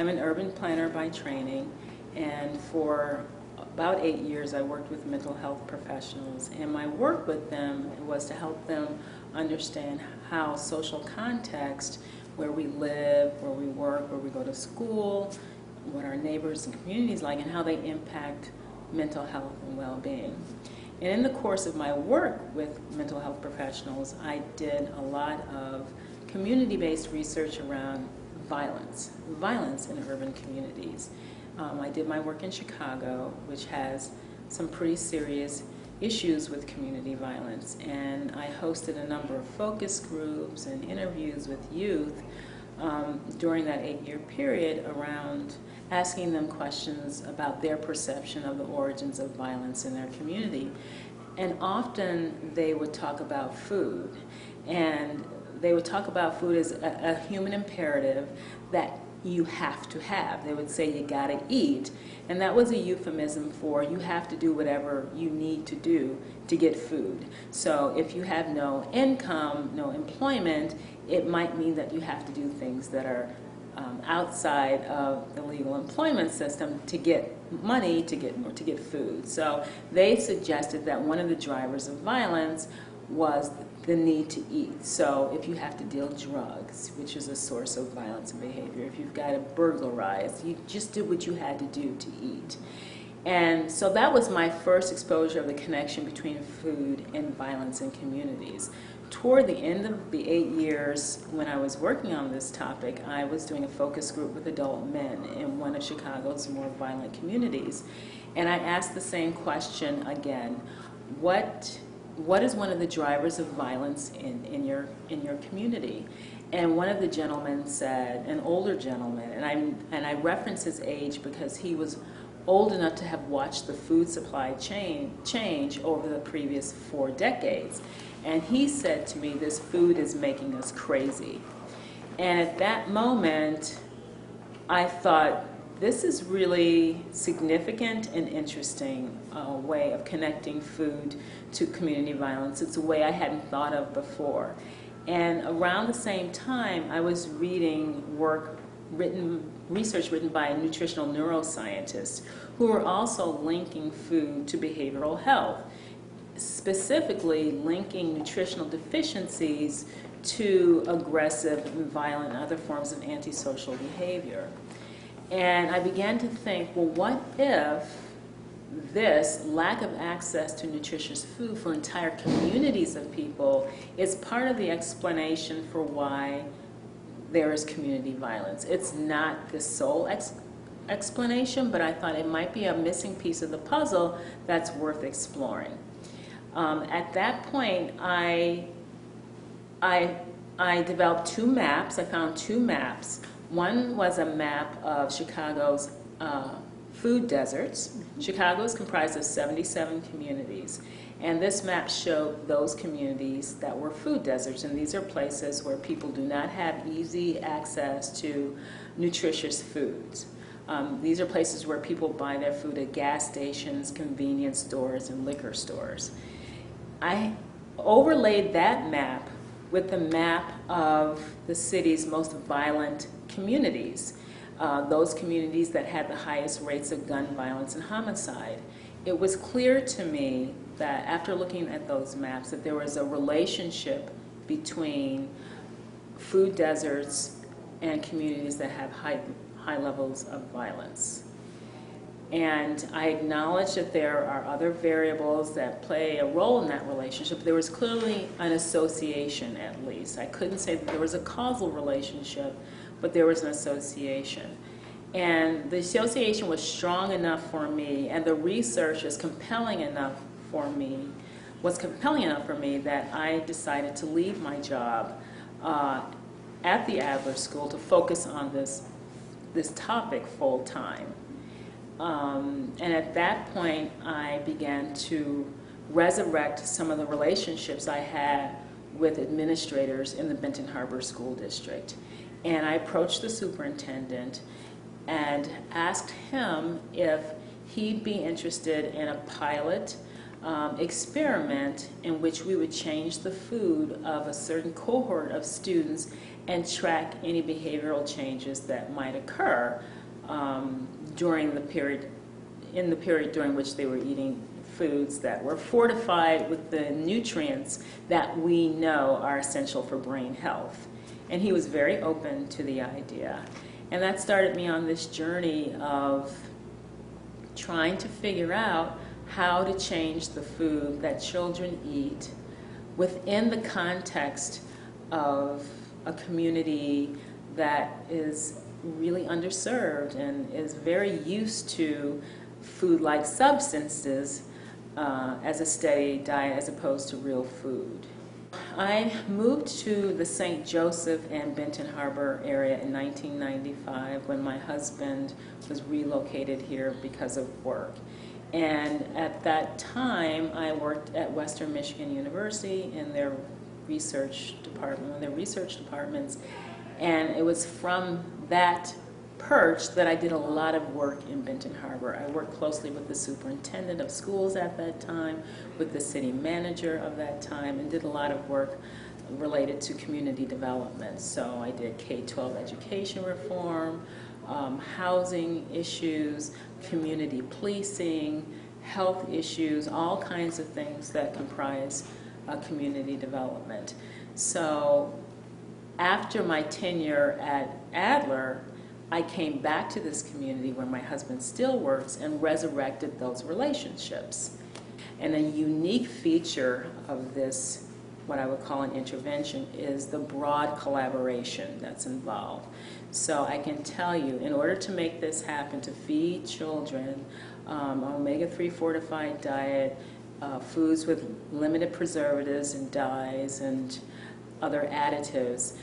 I'm an urban planner by training, and for about 8 years I worked with mental health professionals, and my work with them was to help them understand how social context, where we live, where we work, where we go to school, what our neighbors and communities like, and how they impact mental health and well-being. And in the course of my work with mental health professionals, I did a lot of community-based research around violence in urban communities. I did my work in Chicago, which has some pretty serious issues with community violence, and I hosted a number of focus groups and interviews with youth during that 8-year period around asking them questions about their perception of the origins of violence in their community. And often they would talk about food, and they would talk about food as a human imperative that you have to have. They would say you gotta eat, and that was a euphemism for you have to do whatever you need to do to get food. So if you have no income, no employment, it might mean that you have to do things that are outside of the legal employment system to get money to get food. So they suggested that one of the drivers of violence was the need to eat. So if you have to deal drugs, which is a source of violence and behavior, if you've got to burglarize, you just did what you had to do to eat. And so that was my first exposure of the connection between food and violence in communities. Toward the end of the 8 years when I was working on this topic, I was doing a focus group with adult men in one of Chicago's more violent communities. And I asked the same question again. What is one of the drivers of violence in your community? And one of the gentlemen said, an older gentleman, and I reference his age because he was old enough to have watched the food supply change over the previous 4 decades. And he said to me, this food is making us crazy. And at that moment, I thought, this is really significant and interesting way of connecting food to community violence. It's a way I hadn't thought of before. And around the same time, I was reading research written by nutritional neuroscientists who were also linking food to behavioral health, specifically linking nutritional deficiencies to aggressive and violent and other forms of antisocial behavior. And I began to think, well, what if this lack of access to nutritious food for entire communities of people is part of the explanation for why there is community violence? It's not the sole explanation, but I thought it might be a missing piece of the puzzle that's worth exploring. At that point, I developed 2 maps. I found 2 maps. One was a map of Chicago's food deserts. Chicago is comprised of 77 communities, and this map showed those communities that were food deserts, and these are places where people do not have easy access to nutritious foods. These are places where people buy their food at gas stations, convenience stores, and liquor stores. I overlaid that map with the map of the city's most violent communities, those communities that had the highest rates of gun violence and homicide. It was clear to me that after looking at those maps that there was a relationship between food deserts and communities that have high levels of violence. And I acknowledge that there are other variables that play a role in that relationship. There was clearly an association, at least. I couldn't say that there was a causal relationship, but there was an association. And the association was strong enough for me, and the research was compelling enough for me that I decided to leave my job at the Adler School to focus on this topic full time. And at that point, I began to resurrect some of the relationships I had with administrators in the Benton Harbor School District. And I approached the superintendent and asked him if he'd be interested in a pilot experiment in which we would change the food of a certain cohort of students and track any behavioral changes that might occur during the period during which they were eating foods that were fortified with the nutrients that we know are essential for brain health. And he was very open to the idea. And that started me on this journey of trying to figure out how to change the food that children eat within the context of a community that is really underserved and is very used to food-like substances as a steady diet as opposed to real food. I moved to the St. Joseph and Benton Harbor area in 1995 when my husband was relocated here because of work. And at that time, I worked at Western Michigan University in their research department, one of their research departments, and it was from that perch that I did a lot of work in Benton Harbor. I worked closely with the superintendent of schools at that time, with the city manager of that time, and did a lot of work related to community development. So I did K-12 education reform, housing issues, community policing, health issues, all kinds of things that comprise community development. So after my tenure at Adler, I came back to this community where my husband still works and resurrected those relationships. And a unique feature of this, what I would call an intervention, is the broad collaboration that's involved. So I can tell you, in order to make this happen, to feed children omega-3 fortified diet, foods with limited preservatives and dyes and other additives,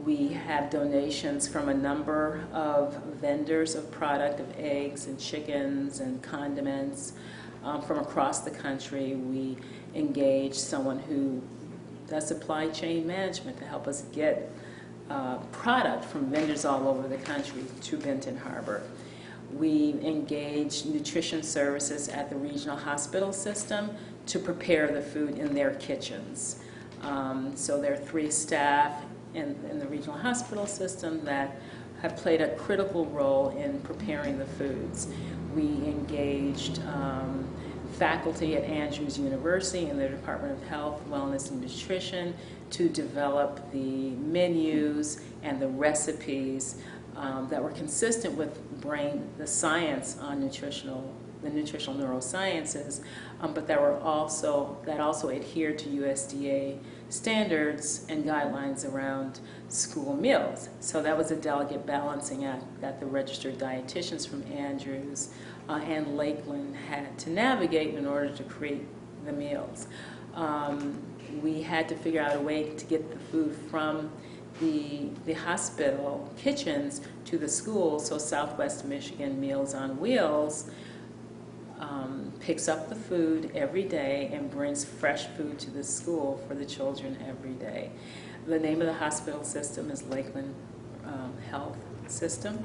we have donations from a number of vendors of product, of eggs and chickens and condiments from across the country. We engage someone who does supply chain management to help us get product from vendors all over the country to Benton Harbor. We engage nutrition services at the regional hospital system to prepare the food in their kitchens. So there are 3 staff in the regional hospital system that have played a critical role in preparing the foods. We engaged faculty at Andrews University in their Department of Health, Wellness, and Nutrition to develop the menus and the recipes that were consistent with the science on the nutritional neurosciences, but that also adhered to USDA standards and guidelines around school meals. So that was a delicate balancing act that the registered dietitians from Andrews and Lakeland had to navigate in order to create the meals. We had to figure out a way to get the food from the hospital kitchens to the schools, so Southwest Michigan Meals on Wheels picks up the food every day and brings fresh food to the school for the children every day. The name of the hospital system is Lakeland Health System,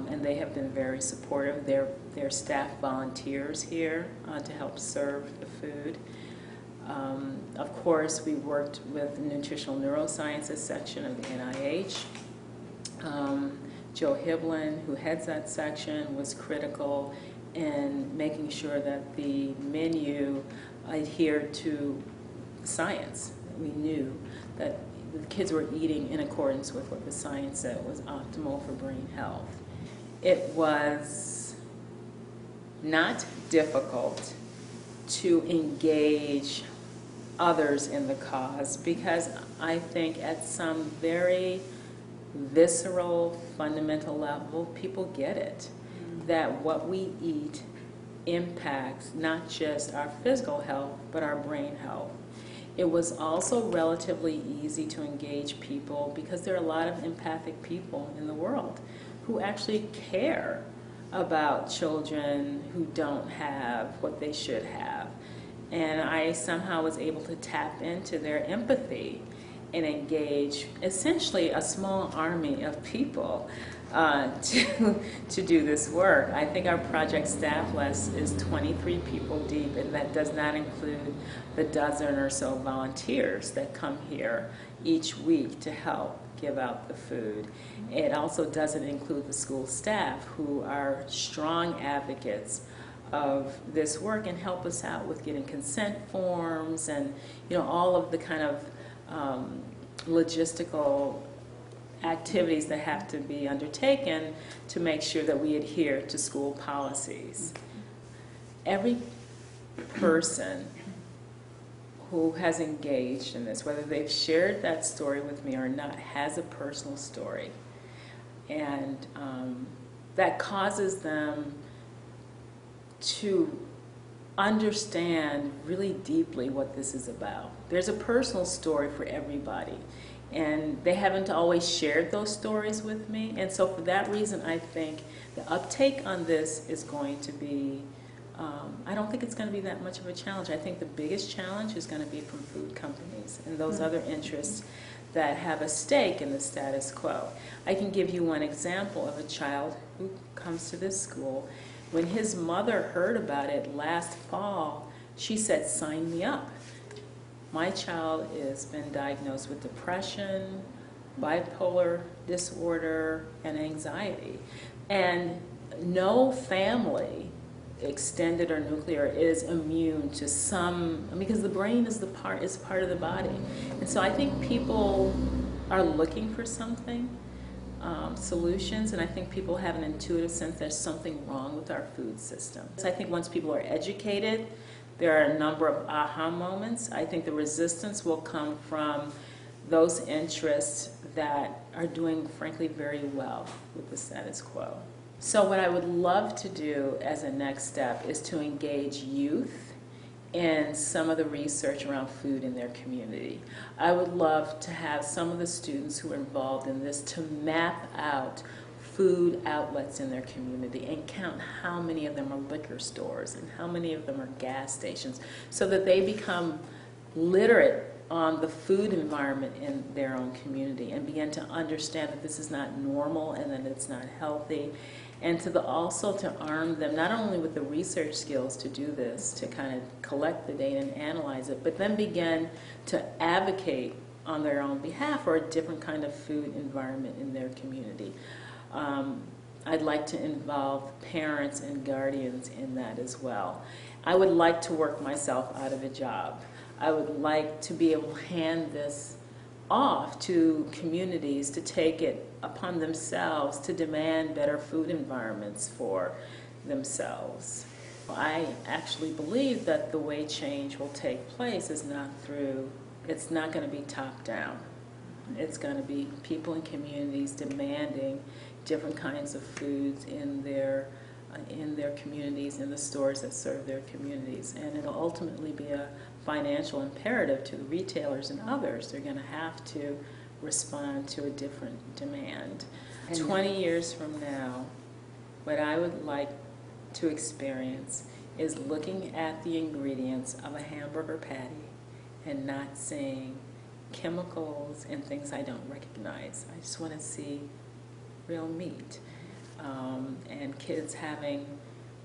and they have been very supportive. Their staff volunteers here to help serve the food. Of course, we worked with the Nutritional Neurosciences section of the NIH. Joe Hiblin, who heads that section, was critical in making sure that the menu adhered to science. We knew that the kids were eating in accordance with what the science said was optimal for brain health. It was not difficult to engage others in the cause because I think at some very visceral, fundamental level, people get it. That what we eat impacts not just our physical health, but our brain health. It was also relatively easy to engage people because there are a lot of empathic people in the world who actually care about children who don't have what they should have. And I somehow was able to tap into their empathy and engage essentially a small army of people to do this work. I think our project staff list is 23 people deep, and that does not include the dozen or so volunteers that come here each week to help give out the food. It also doesn't include the school staff, who are strong advocates of this work and help us out with getting consent forms and all of the kind of logistical activities that have to be undertaken to make sure that we adhere to school policies. Every person who has engaged in this, whether they've shared that story with me or not, has a personal story. And that causes them to understand really deeply what this is about. There's a personal story for everybody, and they haven't always shared those stories with me. And so for that reason, I think the uptake on this is going to be, I don't think it's going to be that much of a challenge. I think the biggest challenge is going to be from food companies and those other interests that have a stake in the status quo. I can give you one example of a child who comes to this school. When his mother heard about it last fall, she said, "Sign me up. My child has been diagnosed with depression, bipolar disorder, and anxiety." And no family, extended or nuclear, is immune to some, because the brain is part of the body. And so I think people are looking for something, solutions, and I think people have an intuitive sense there's something wrong with our food system. So I think once people are educated, there are a number of aha moments. I think the resistance will come from those interests that are doing, frankly, very well with the status quo. So what I would love to do as a next step is to engage youth in some of the research around food in their community. I would love to have some of the students who are involved in this to map out food outlets in their community and count how many of them are liquor stores and how many of them are gas stations, so that they become literate on the food environment in their own community and begin to understand that this is not normal and that it's not healthy, and also to arm them not only with the research skills to do this, to kind of collect the data and analyze it, but then begin to advocate on their own behalf for a different kind of food environment in their community. I'd like to involve parents and guardians in that as well. I would like to work myself out of a job. I would like to be able to hand this off to communities to take it upon themselves to demand better food environments for themselves. I actually believe that the way change will take place is it's not going to be top down. It's going to be people in communities demanding different kinds of foods in their communities, in the stores that serve their communities. And it'll ultimately be a financial imperative to the retailers and others. They're going to have to respond to a different demand. 20 years from now, what I would like to experience is looking at the ingredients of a hamburger patty and not seeing chemicals and things I don't recognize. I just want to see real meat, and kids having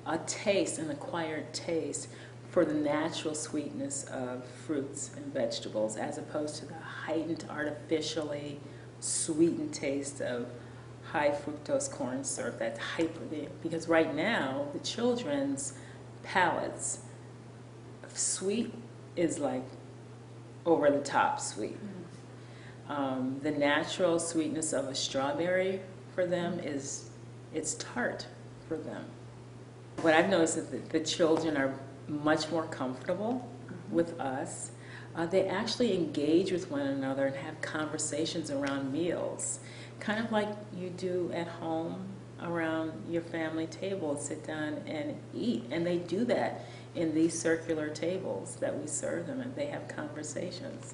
a taste, an acquired taste for the natural sweetness of fruits and vegetables, as opposed to the heightened, artificially sweetened taste of high fructose corn syrup. That's because right now the children's palates, sweet is like over the top sweet. The natural sweetness of a strawberry for them it's tart for them. What I've noticed is that the children are much more comfortable with us. They actually engage with one another and have conversations around meals, kind of like you do at home around your family table, sit down and eat. And they do that in these circular tables that we serve them, and they have conversations.